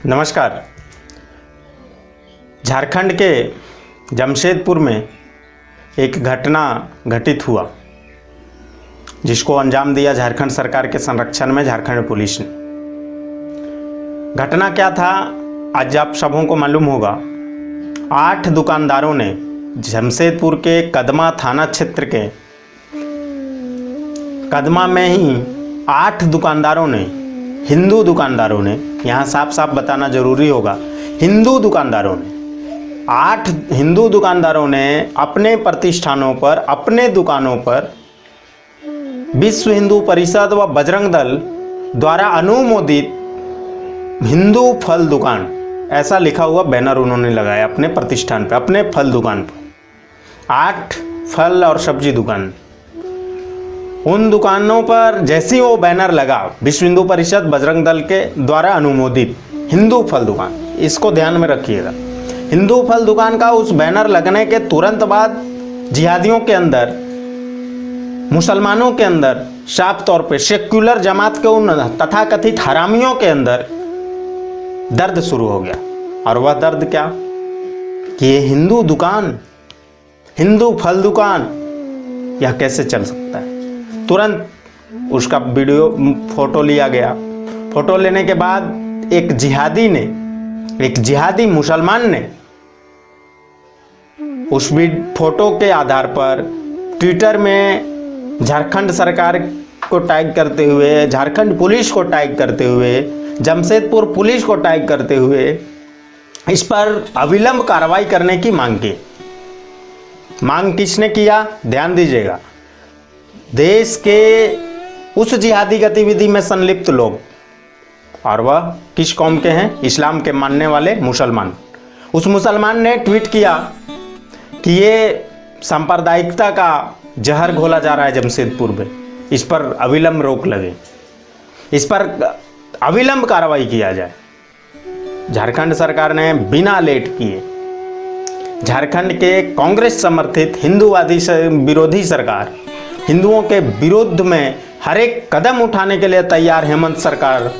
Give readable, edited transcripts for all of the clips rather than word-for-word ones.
नमस्कार। झारखंड के जमशेदपुर में एक घटना घटित हुआ जिसको अंजाम दिया झारखंड सरकार के संरक्षण में झारखंड पुलिस ने। घटना क्या था आज आप सबों को मालूम होगा। 8 दुकानदारों ने जमशेदपुर के कदमा थाना क्षेत्र के कदमा में ही 8 दुकानदारों ने, हिंदू दुकानदारों ने, यहाँ साफ साफ बताना जरूरी होगा, हिंदू दुकानदारों ने, 8 हिंदू दुकानदारों ने अपने प्रतिष्ठानों पर, अपने दुकानों पर विश्व हिंदू परिषद व बजरंग दल द्वारा अनुमोदित हिंदू फल दुकान ऐसा लिखा हुआ बैनर उन्होंने लगाया अपने प्रतिष्ठान पर, अपने फल दुकान पर। 8 फल और सब्जी दुकान, उन दुकानों पर जैसे ही वो बैनर लगा विश्व हिंदू परिषद बजरंग दल के द्वारा अनुमोदित हिंदू फल दुकान, इसको ध्यान में रखिएगा। हिंदू फल दुकान का उस बैनर लगने के तुरंत बाद जिहादियों के अंदर, मुसलमानों के अंदर, साफ तौर पे सेक्युलर जमात के उन तथाकथित हरामियों के अंदर दर्द शुरू हो गया। और वह दर्द क्या कि ये हिंदू दुकान, हिंदू फल दुकान, यह कैसे चल सकता है। तुरंत उसका वीडियो फोटो लिया गया। फोटो लेने के बाद एक जिहादी मुसलमान ने उस फोटो के आधार पर ट्विटर में झारखंड सरकार को टैग करते हुए, झारखंड पुलिस को टैग करते हुए, जमशेदपुर पुलिस को टैग करते हुए इस पर अविलंब कार्रवाई करने की मांग की। मांग किसने किया, ध्यान दीजिएगा। देश के उस जिहादी गतिविधि में संलिप्त लोग, और वह किस कौम के हैं, इस्लाम के मानने वाले मुसलमान। उस मुसलमान ने ट्वीट किया कि ये सांप्रदायिकता का जहर घोला जा रहा है जमशेदपुर में, इस पर अविलंब रोक लगे, इस पर अविलंब कार्रवाई किया जाए। झारखंड सरकार ने बिना लेट किए, झारखंड के कांग्रेस समर्थित हिंदूवादी विरोधी सरकार, हिंदुओं के विरुद्ध में हर एक कदम उठाने के लिए तैयार हेमंत सरकार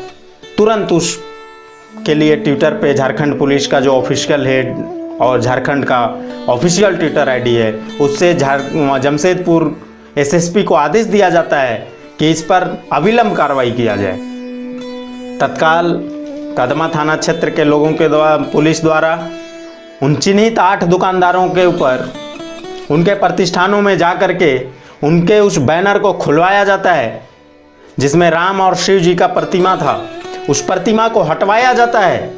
तुरंत उसके लिए ट्विटर पे झारखंड पुलिस का जो ऑफिशियल हेड और झारखंड का ऑफिशियल ट्विटर आईडी है, उससे जमशेदपुर एसएसपी को आदेश दिया जाता है कि इस पर अविलंब कार्रवाई किया जाए। तत्काल कदमा थाना क्षेत्र के लोगों के द्वारा, पुलिस द्वारा उन चिन्हित 8 दुकानदारों के ऊपर, उनके प्रतिष्ठानों में जा कर के उनके उस बैनर को खुलवाया जाता है जिसमें राम और शिव जी का प्रतिमा था। उस प्रतिमा को हटवाया जाता है।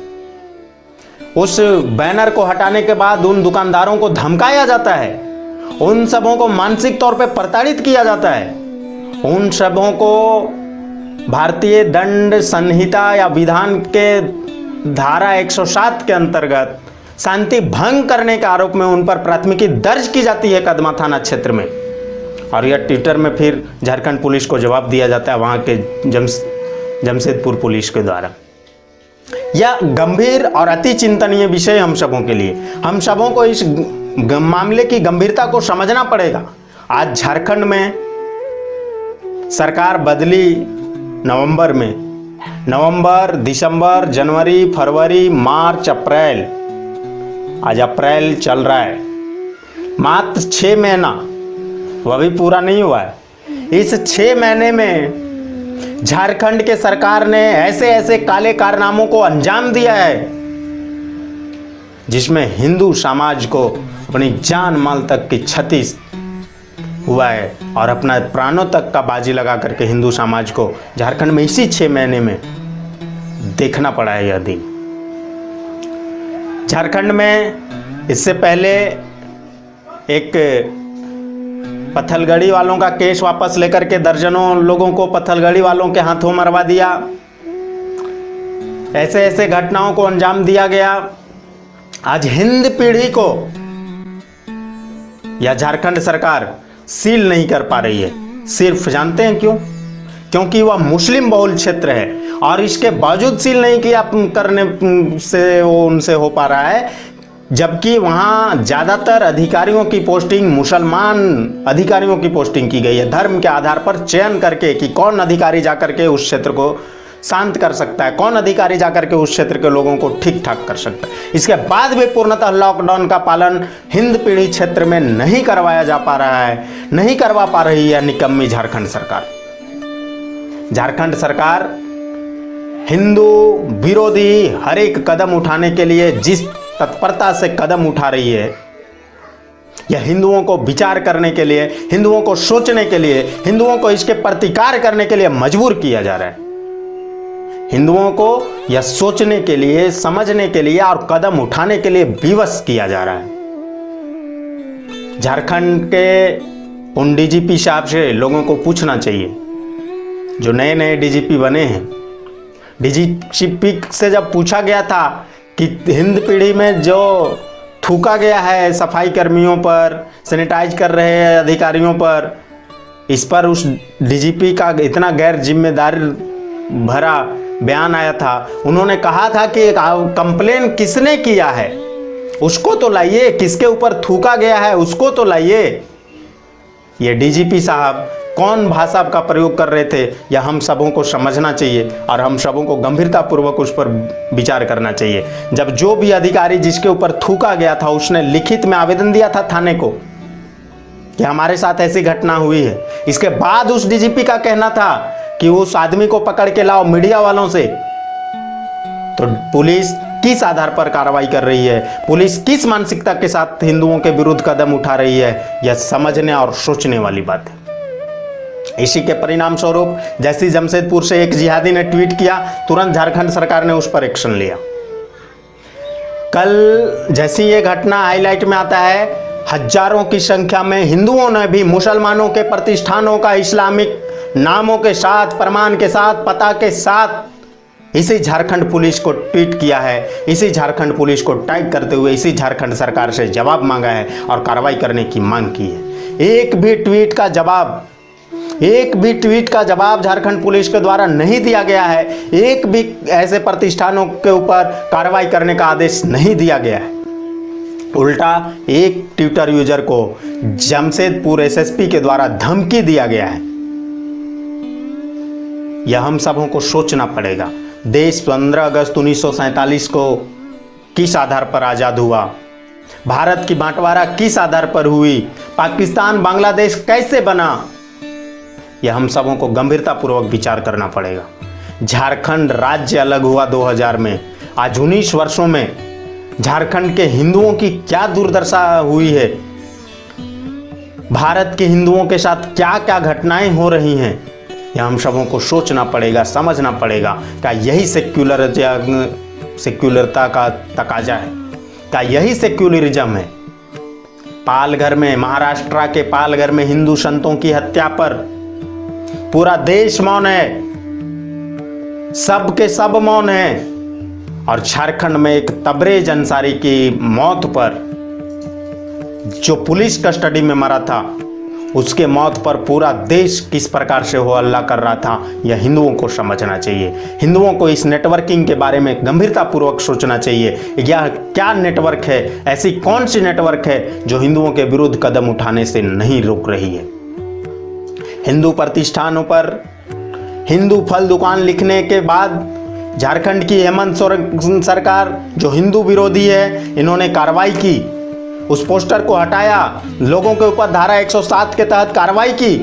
उस बैनर को हटाने के बाद उन दुकानदारों को धमकाया जाता है, उन सबों को मानसिक तौर पे प्रताड़ित किया जाता है, उन सबों को भारतीय दंड संहिता या विधान के धारा 107 के अंतर्गत शांति भंग करने के आरोप में उन पर प्राथमिकी दर्ज की जाती है कदमा थाना क्षेत्र में। और यह ट्विटर में फिर झारखंड पुलिस को जवाब दिया जाता है वहाँ के जमशेदपुर पुलिस के द्वारा। यह गंभीर और अति चिंतनीय विषय हम सबों के लिए, हम सबों को इस मामले की गंभीरता को समझना पड़ेगा। आज झारखंड में सरकार बदली नवंबर, दिसंबर, जनवरी, फरवरी, मार्च, अप्रैल, आज अप्रैल चल रहा है, मात्र 6 महीना, वह भी पूरा नहीं हुआ है। इस 6 महीने में झारखंड के सरकार ने ऐसे ऐसे काले कारनामों को अंजाम दिया है जिसमें हिंदू समाज को अपनी जान माल तक की क्षति हुआ है और अपना प्राणों तक का बाजी लगा करके हिंदू समाज को झारखंड में इसी 6 महीने में देखना पड़ा है यह दिन। झारखंड में इससे पहले एक पत्थलगड़ी वालों का केस वापस लेकर के दर्जनों लोगों को पत्थलगड़ी वालों के हाथों मरवा दिया। ऐसे ऐसे घटनाओं को अंजाम दिया गया। आज हिंद पीढ़ी को या झारखंड सरकार सील नहीं कर पा रही है। सिर्फ जानते हैं क्यों? क्योंकि वह मुस्लिम बहुल क्षेत्र है और इसके बावजूद सील नहीं किया करने से वो उनसे हो पा रहा है, जबकि वहाँ ज़्यादातर अधिकारियों की पोस्टिंग मुसलमान अधिकारियों की पोस्टिंग की गई है। धर्म के आधार पर चयन करके कि कौन अधिकारी जा करके उस क्षेत्र को शांत कर सकता है? कौन अधिकारी जाकर के उस क्षेत्र के लोगों को ठीक ठाक कर सकता है? इसके बाद भी पूर्णतः लॉकडाउन का पालन हिंद पीढ़ी क्षेत्र में नहीं करवाया जा पा रहा है, नहीं करवा पा रही है निकम्मी झारखंड सरकार। झारखंड सरकार हिंदू विरोधी हर एक कदम उठाने के लिए जिस तत्परता से कदम उठा रही है, यह हिंदुओं को विचार करने के लिए, हिंदुओं को सोचने के लिए, हिंदुओं को इसके प्रतिकार करने के लिए मजबूर किया जा रहा है। हिंदुओं को यह सोचने के लिए, समझने के लिए और कदम उठाने के लिए विवश किया जा रहा है। झारखंड के उन डीजीपी साहब से लोगों को पूछना चाहिए, जो नए नए डीजीपी बने हैं। डीजीपी से जब पूछा गया था कि हिंद पीढ़ी में जो थूका गया है सफाई कर्मियों पर, सैनिटाइज कर रहे अधिकारियों पर, इस पर उस डीजीपी का इतना गैर जिम्मेदारी भरा बयान आया था। उन्होंने कहा था कि कंप्लेन किसने किया है उसको तो लाइए, किसके ऊपर थूका गया है उसको तो लाइए। ये डीजीपी साहब कौन भाषा का प्रयोग कर रहे थे, यह हम सबों को समझना चाहिए और हम सबों को गंभीरतापूर्वक उस पर विचार करना चाहिए। जब जो भी अधिकारी जिसके ऊपर थूका गया था उसने लिखित में आवेदन दिया था थाने को कि हमारे साथ ऐसी घटना हुई है, इसके बाद उस डीजीपी का कहना था कि उस आदमी को पकड़ के लाओ मीडिया वालों से, तो पुलिस किस आधार पर कार्रवाई कर रही है, पुलिस किस मानसिकता के साथ हिंदुओं के विरुद्ध कदम उठा रही है, यह समझने और सोचने वाली बात है। इसी के परिणाम स्वरूप जैसे जमशेदपुर से एक जिहादी ने ट्वीट किया, तुरंत झारखंड सरकार ने उस पर एक्शन लिया। कल जैसी ये घटना हाईलाइट में आता है, हजारों की संख्या में हिंदुओं ने भी मुसलमानों के प्रतिष्ठानों का इस्लामिक नामों के साथ, प्रमाण के साथ, पता के साथ इसी झारखंड पुलिस को ट्वीट किया है, इसी झारखंड पुलिस को टैग करते हुए इसी झारखंड सरकार से जवाब मांगा है और कार्रवाई करने की मांग की है। एक भी ट्वीट का जवाब झारखंड पुलिस के द्वारा नहीं दिया गया है। एक भी ऐसे प्रतिष्ठानों के ऊपर कार्रवाई करने का आदेश नहीं दिया गया है। उल्टा एक ट्विटर यूजर को जमशेदपुर एसएसपी के द्वारा धमकी दिया गया है। यह हम सबों को सोचना पड़ेगा। देश 15 अगस्त 1947 को किस आधार पर आजाद हुआ, भारत की बांटवारा किस आधार पर हुई, पाकिस्तान बांग्लादेश कैसे बना, यह हम सबों को गंभीरतापूर्वक विचार करना पड़ेगा। झारखंड राज्य अलग हुआ 2000 में, आज 19 वर्षों में झारखंड के हिंदुओं की क्या दुर्दशा हुई है, भारत के हिंदुओं के साथ क्या क्या घटनाएं हो रही हैं, यह हम सबों को सोचना पड़ेगा, समझना पड़ेगा। क्या यही सेक्युलरता का तकाजा है? क्या यही सेक्युलरिज्म है? पालघर में, महाराष्ट्र के पालघर में हिंदू संतों की हत्या पर पूरा देश मौन है, सब के सब मौन है, और झारखंड में एक तबरेज अंसारी की मौत पर, जो पुलिस कस्टडी में मरा था, उसके मौत पर पूरा देश किस प्रकार से हो हल्ला कर रहा था, यह हिंदुओं को समझना चाहिए। हिंदुओं को इस नेटवर्किंग के बारे में गंभीरतापूर्वक सोचना चाहिए। यह क्या नेटवर्क है, ऐसी कौन सी नेटवर्क है जो हिंदुओं के विरुद्ध कदम उठाने से नहीं रोक रही है। हिंदू प्रतिष्ठानों पर हिंदू फल दुकान लिखने के बाद झारखंड की हेमंत सोरेन सरकार, जो हिंदू विरोधी है, इन्होंने कार्रवाई की, उस पोस्टर को हटाया, लोगों के ऊपर धारा 107 के तहत कार्रवाई की।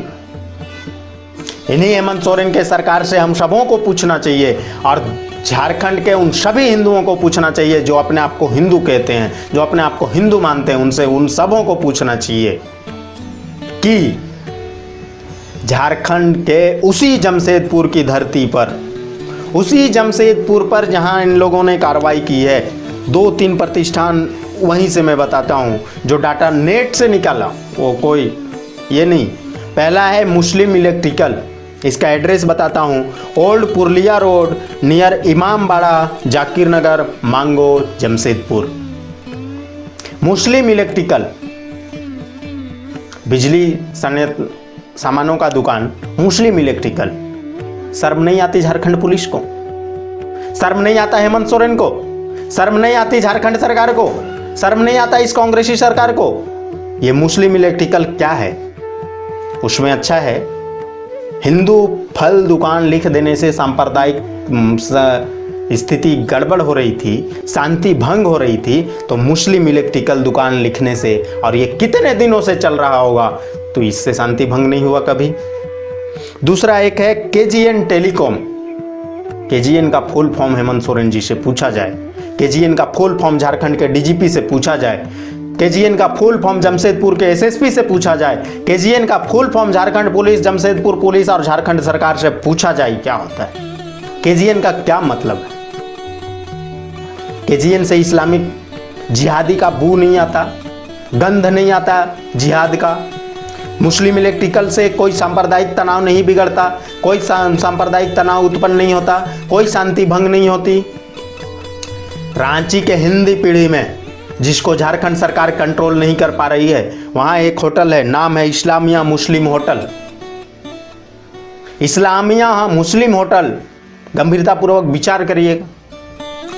इन्हीं हेमंत सोरेन के सरकार से हम सबों को पूछना चाहिए और झारखंड के उन सभी हिंदुओं को पूछना चाहिए जो अपने आप को हिंदू कहते हैं, जो अपने आप को हिंदू मानते हैं, उनसे उन सबों को पूछना चाहिए कि झारखंड के उसी जमशेदपुर की धरती पर, उसी जमशेदपुर पर जहां इन लोगों ने कार्रवाई की है, 2-3 प्रतिष्ठान वहीं से मैं बताता हूँ जो डाटा नेट से निकाला, वो कोई ये नहीं। पहला है मुस्लिम इलेक्ट्रिकल, इसका एड्रेस बताता हूँ, old Purulia road near Imambara, Zakir Nagar, Mango, Jamshedpur. मुस्लिम इलेक्ट्रिकल बिजली सामानों का दुकान, मुस्लिम इलेक्ट्रिकल। शर्म नहीं आती झारखंड पुलिस को? शर्म नहीं आता हेमंत सोरेन को? शर्म नहीं आती झारखंड सरकार को? शर्म नहीं आता इस कांग्रेसी सरकार को? ये मुस्लिम इलेक्ट्रिकल क्या है? उसमें अच्छा है हिंदू फल दुकान लिख देने से सांप्रदायिक स्थिति गड़बड़ हो रही थी, शांति भंग हो रही थी, तो मुस्लिम इलेक्ट्रिकल दुकान लिखने से, और ये कितने दिनों से चल रहा होगा, तो इससे शांति भंग नहीं हुआ कभी। दूसरा एक है केजीएन टेलीकॉम। केजीएन का फुल फॉर्म हेमंत सोरेन जी से पूछा जाए, केजीएन का फुल फॉर्म झारखंड के डीजीपी से पूछा जाए, केजीएन का फुल फॉर्म जमशेदपुर के एसएसपी से पूछा जाए, केजीएन का full form Jharkhand police, Jamshedpur police और झारखंड सरकार से पूछा जाए क्या होता है, केजीएन का क्या मतलब है। केजीएन से इस्लामिक जिहादी का बू नहीं आता, गंध नहीं आता जिहाद का। मुस्लिम इलेक्ट्रिकल से कोई सांप्रदायिक तनाव नहीं बिगड़ता, कोई सांप्रदायिक तनाव उत्पन्न नहीं होता, कोई शांति भंग नहीं होती। रांची के हिंदी पीढ़ी में जिसको झारखंड सरकार कंट्रोल नहीं कर पा रही है, वहां एक होटल है, नाम है इस्लामिया मुस्लिम होटल। इस्लामिया मुस्लिम होटल, गंभीरतापूर्वक विचार करिएगा।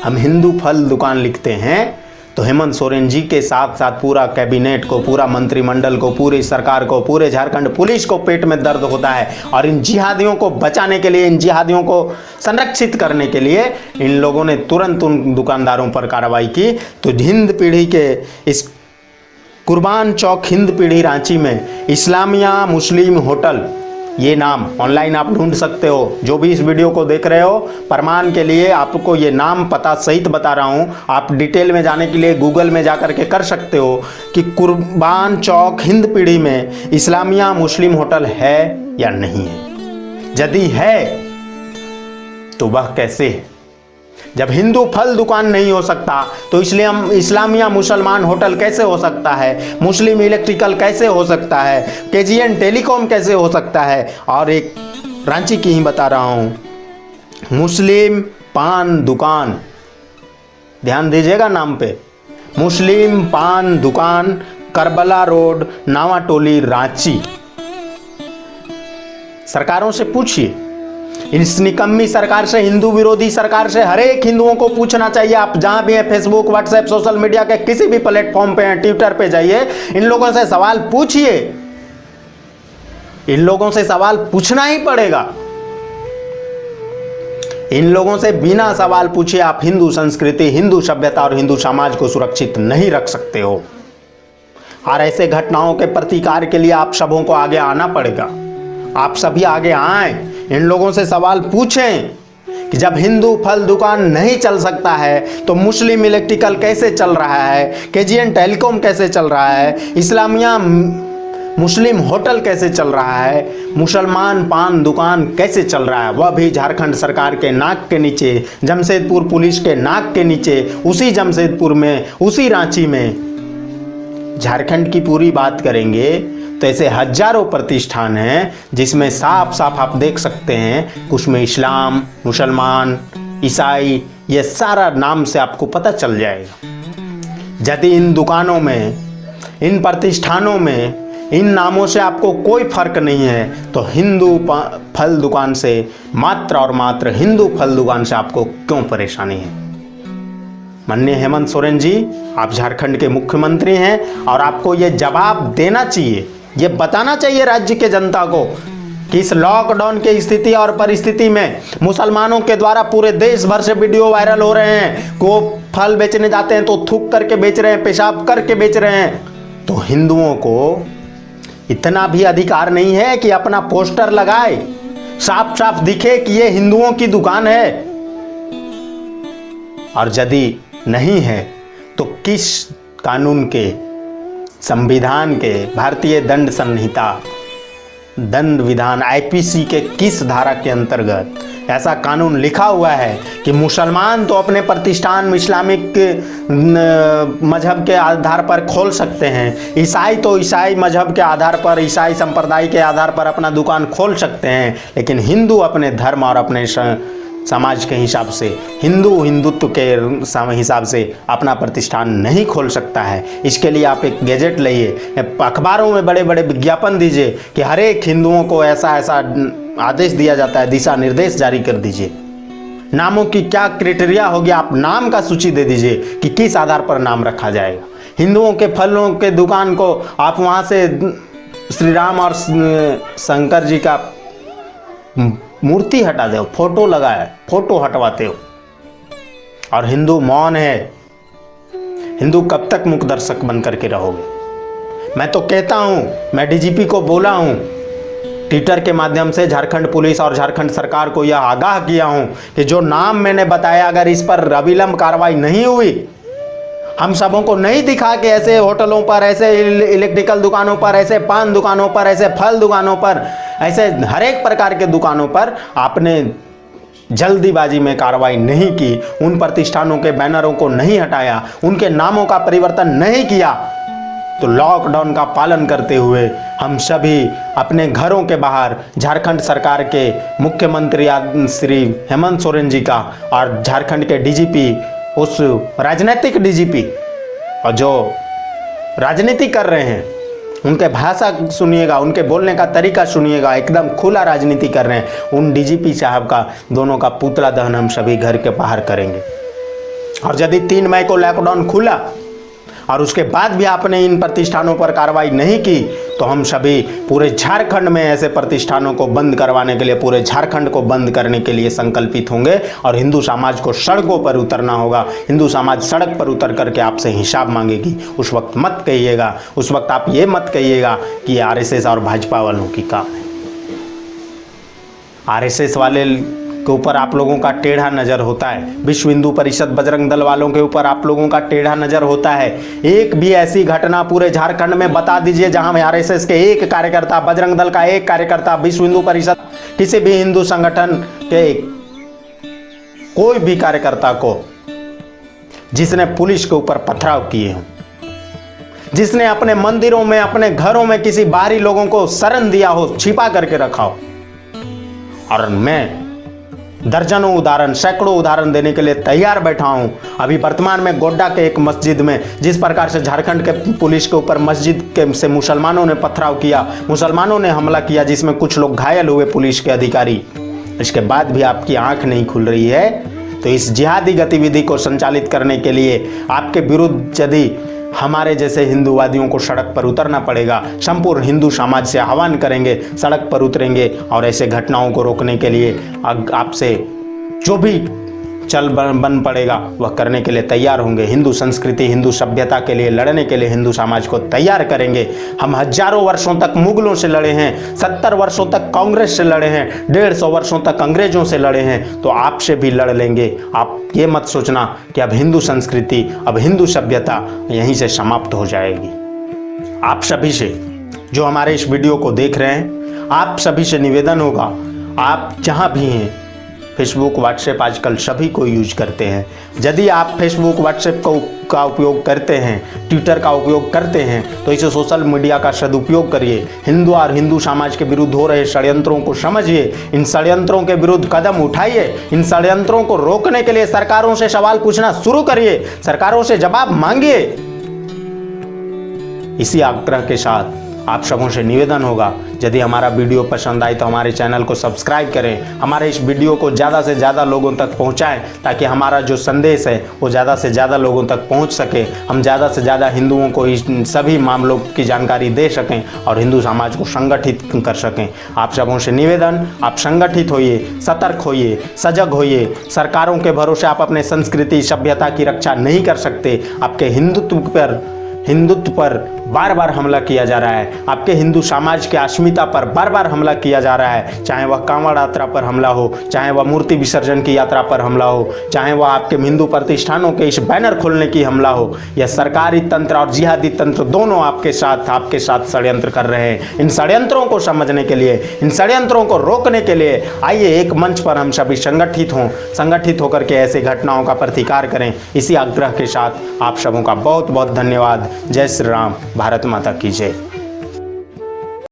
हम हिंदू फल दुकान लिखते हैं तो हेमंत सोरेन जी के साथ साथ पूरा कैबिनेट को, पूरा मंत्रिमंडल को, पूरी सरकार को, पूरे झारखंड पुलिस को पेट में दर्द होता है। और इन जिहादियों को बचाने के लिए, इन जिहादियों को संरक्षित करने के लिए इन लोगों ने तुरंत उन दुकानदारों पर कार्रवाई की। तो हिंद पीढ़ी के इस कुर्बान चौक हिंद पीढ़ी रांची में इस्लामिया मुस्लिम होटल, ये नाम ऑनलाइन आप ढूंढ सकते हो। जो भी इस वीडियो को देख रहे हो, प्रमाण के लिए आपको ये नाम पता सहित बता रहा हूँ। आप डिटेल में जाने के लिए गूगल में जाकर के कर सकते हो कि कुर्बान चौक हिंद पीढ़ी में इस्लामिया मुस्लिम होटल है या नहीं है। यदि है तो वह कैसे है। जब हिंदू फल दुकान नहीं हो सकता तो इसलिए हम इस्लामिया मुसलमान होटल कैसे हो सकता है, मुस्लिम इलेक्ट्रिकल कैसे हो सकता है, केजीएन टेलीकॉम कैसे हो सकता है। और एक रांची की ही बता रहा हूं, मुस्लिम पान दुकान, ध्यान दीजिएगा नाम पे, मुस्लिम पान दुकान, करबला रोड, नावाटोली, रांची। सरकारों से पूछिए, इस निकम्मी सरकार से, हिंदू विरोधी सरकार से हर एक हिंदुओं को पूछना चाहिए। आप जहां भी हैं, फेसबुक, व्हाट्सएप, सोशल मीडिया के किसी भी प्लेटफॉर्म पे हैं, ट्विटर पे जाइए, इन लोगों से सवाल पूछिए। इन लोगों से सवाल पूछना ही पड़ेगा। इन लोगों से बिना सवाल पूछे आप हिंदू संस्कृति, हिंदू सभ्यता और हिंदू समाज को सुरक्षित नहीं रख सकते हो। और ऐसे घटनाओं के प्रतिकार के लिए आप सबों को आगे आना पड़ेगा। आप सभी आगे आए, इन लोगों से सवाल पूछें कि जब हिंदू फल दुकान नहीं चल सकता है तो मुस्लिम इलेक्ट्रिकल कैसे चल रहा है, केजीएन टेलीकॉम कैसे चल रहा है, इस्लामिया मुस्लिम होटल कैसे चल रहा है, मुसलमान पान दुकान कैसे चल रहा है, वह भी झारखंड सरकार के नाक के नीचे, जमशेदपुर पुलिस के नाक के नीचे, उसी जमशेदपुर में, उसी रांची में। झारखंड की पूरी बात करेंगे तो ऐसे हजारों प्रतिष्ठान हैं जिसमें साफ साफ आप देख सकते हैं, कुछ में इस्लाम, मुसलमान, ईसाई, ये सारा नाम से आपको पता चल जाएगा। यदि इन दुकानों में, इन प्रतिष्ठानों में, इन नामों से आपको कोई फर्क नहीं है तो हिंदू फल दुकान से, मात्र और मात्र हिंदू फल दुकान से आपको क्यों परेशानी है। माननीय हेमंत सोरेन जी, आप झारखंड के मुख्यमंत्री हैं और आपको ये जवाब देना चाहिए, ये बताना चाहिए राज्य के जनता को कि इस लॉकडाउन की स्थिति और परिस्थिति में मुसलमानों के द्वारा पूरे देश भर से वीडियो वायरल हो रहे हैं। को फल बेचने जाते हैं तो थूक करके बेच रहे हैं, पेशाब करके बेच रहे हैं। तो हिंदुओं को इतना भी अधिकार नहीं है कि अपना पोस्टर लगाए, साफ साफ दिखे कि ये हिंदुओं की दुकान है। और यदि नहीं है तो किस कानून के, संविधान के, भारतीय दंड संहिता, दंड विधान, आईपीसी के किस धारा के अंतर्गत ऐसा कानून लिखा हुआ है कि मुसलमान तो अपने प्रतिष्ठान इस्लामिक मजहब के आधार पर खोल सकते हैं, ईसाई तो ईसाई मजहब के आधार पर, ईसाई संप्रदाय के आधार पर अपना दुकान खोल सकते हैं, लेकिन हिंदू अपने धर्म और अपने समाज के हिसाब से, हिंदुत्व के हिसाब से अपना प्रतिष्ठान नहीं खोल सकता है। इसके लिए आप एक गैजेट लाइए, अखबारों में बड़े बड़े विज्ञापन दीजिए कि हर एक हिंदुओं को ऐसा ऐसा आदेश दिया जाता है, दिशा निर्देश जारी कर दीजिए। नामों की क्या क्राइटेरिया होगी, आप नाम का सूची दे दीजिए कि किस आधार पर नाम रखा जाएगा। हिंदुओं के फलों के दुकान को आप वहाँ से श्री राम और शंकर जी का मूर्ति हटा दो, फोटो लगाए, फोटो हटवाते हो, और हिंदू मौन है। हिंदू कब तक मूक दर्शक बन करके रहोगे? मैं तो कहता हूं, मैं डीजीपी को बोला हूं, ट्विटर के माध्यम से झारखंड पुलिस और झारखंड सरकार को यह आगाह किया हूं कि जो नाम मैंने बताया, अगर इस पर अविलंब कार्रवाई नहीं हुई, हम सबों को नहीं दिखा कि ऐसे होटलों पर, ऐसे इलेक्ट्रिकल दुकानों पर, ऐसे पान दुकानों पर, ऐसे फल दुकानों पर, ऐसे हर एक प्रकार के दुकानों पर आपने जल्दीबाजी में कार्रवाई नहीं की, उन प्रतिष्ठानों के बैनरों को नहीं हटाया, उनके नामों का परिवर्तन नहीं किया, तो लॉकडाउन का पालन करते हुए हम सभी अपने घरों के बाहर झारखंड सरकार के मुख्यमंत्री श्री हेमंत सोरेन जी का और झारखंड के डीजीपी, उस राजनीतिक डीजीपी और जो राजनीति कर रहे हैं, उनके भाषा सुनिएगा, उनके बोलने का तरीका सुनिएगा, एकदम खुला राजनीति कर रहे हैं, उन डीजीपी साहब का दोनों का पुतला दहन हम सभी घर के बाहर करेंगे। और यदि 3 मई को लॉकडाउन खुला और उसके बाद भी आपने इन प्रतिष्ठानों पर कार्रवाई नहीं की, तो हम सभी पूरे झारखंड में ऐसे प्रतिष्ठानों को बंद करवाने के लिए, पूरे झारखंड को बंद करने के लिए संकल्पित होंगे और हिंदू समाज को सड़कों पर उतरना होगा। हिंदू समाज सड़क पर उतर करके आपसे हिसाब मांगेगी। उस वक्त मत कहिएगा, उस वक्त आप ये मत कहिएगा कि आरएसएस और भाजपा वालों की काम है। आरएसएस वाले के ऊपर आप लोगों का टेढ़ा नजर होता है, विश्व हिंदू परिषद बजरंग दल वालों के ऊपर आप लोगों का टेढ़ा नजर होता है। एक भी ऐसी घटना पूरे झारखंड में बता दीजिए जहां आरएसएस के एक कार्यकर्ता, बजरंग दल का एक कार्यकर्ता, विश्व हिंदू परिषद, किसी भी हिंदू संगठन के कोई भी कार्यकर्ता को जिसने पुलिस के ऊपर पथराव किए हो, जिसने अपने मंदिरों में, अपने घरों में किसी बाहरी लोगों को शरण दिया हो, छिपा करके रखा हो। और मैं दर्जनों उदाहरण, सैकड़ों उदाहरण देने के लिए तैयार बैठा हूं। अभी वर्तमान में गोड्डा के एक मस्जिद में जिस प्रकार से झारखंड के पुलिस के ऊपर मस्जिद के से मुसलमानों ने पथराव किया, मुसलमानों ने हमला किया, जिसमें कुछ लोग घायल हुए पुलिस के अधिकारी, इसके बाद भी आपकी आंख नहीं खुल रही है, तो इस जिहादी गतिविधि को संचालित करने के लिए आपके विरुद्ध यदि हमारे जैसे हिंदूवादियों को सड़क पर उतरना पड़ेगा, संपूर्ण हिंदू समाज से आह्वान करेंगे, सड़क पर उतरेंगे और ऐसे घटनाओं को रोकने के लिए आपसे जो भी चल बन पड़ेगा वह करने के लिए तैयार होंगे। हिंदू संस्कृति, हिंदू सभ्यता के लिए लड़ने के लिए हिंदू समाज को तैयार करेंगे। हम हजारों वर्षों तक मुगलों से लड़े हैं, 70 वर्षों तक कांग्रेस से लड़े हैं, 150 वर्षों तक अंग्रेजों से लड़े हैं, तो आपसे भी लड़ लेंगे। आप ये मत सोचना कि अब हिंदू संस्कृति, अब हिंदू सभ्यता यहीं से समाप्त हो जाएगी। आप सभी से, जो हमारे इस वीडियो को देख रहे हैं, आप सभी से निवेदन होगा, आप जहाँ भी हैं, फेसबुक, व्हाट्सएप आजकल सभी को यूज करते हैं। यदि आप फेसबुक, व्हाट्सएप का उपयोग करते हैं, ट्विटर का उपयोग करते हैं, तो इसे सोशल मीडिया का सदुपयोग करिए। हिंदू और हिंदू समाज के विरुद्ध हो रहे षड्यंत्रों को समझिए, इन षड्यंत्रों के विरुद्ध कदम उठाइए, इन षड्यंत्रों को रोकने के लिए सरकारों से सवाल पूछना शुरू करिए, सरकारों से जवाब मांगिए। इसी आग्रह के साथ आप सबों से निवेदन होगा, यदि हमारा वीडियो पसंद आए तो हमारे चैनल को सब्सक्राइब करें, हमारे इस वीडियो को ज़्यादा से ज़्यादा लोगों तक पहुंचाएं, ताकि हमारा जो संदेश है वो ज़्यादा से ज़्यादा लोगों तक पहुंच सके, हम ज़्यादा से ज़्यादा हिंदुओं को इस सभी मामलों की जानकारी दे सकें और हिंदू समाज को संगठित कर सकें। आप सबों से निवेदन, आप संगठित होइए, सतर्क होइए, सजग होइए। सरकारों के भरोसे आप अपने संस्कृति, सभ्यता की रक्षा नहीं कर सकते। आपके हिंदुत्व पर बार बार हमला किया जा रहा है, आपके हिंदू समाज के अस्मिता पर बार बार हमला किया जा रहा है, चाहे वह कांवड़ यात्रा पर हमला हो, चाहे वह मूर्ति विसर्जन की यात्रा पर हमला हो, चाहे वह आपके हिंदू प्रतिष्ठानों के इस बैनर खोलने की हमला हो। यह सरकारी तंत्र और जिहादी तंत्र दोनों आपके साथ षड्यंत्र कर रहे हैं। इन षड्यंत्रों को समझने के लिए, इन षड्यंत्रों को रोकने के लिए आइए एक मंच पर हम सभी संगठित होकर के ऐसे घटनाओं का प्रतिकार करें। इसी आग्रह के साथ आप सबों का बहुत बहुत धन्यवाद। जय श्री राम, भारत माता की जय।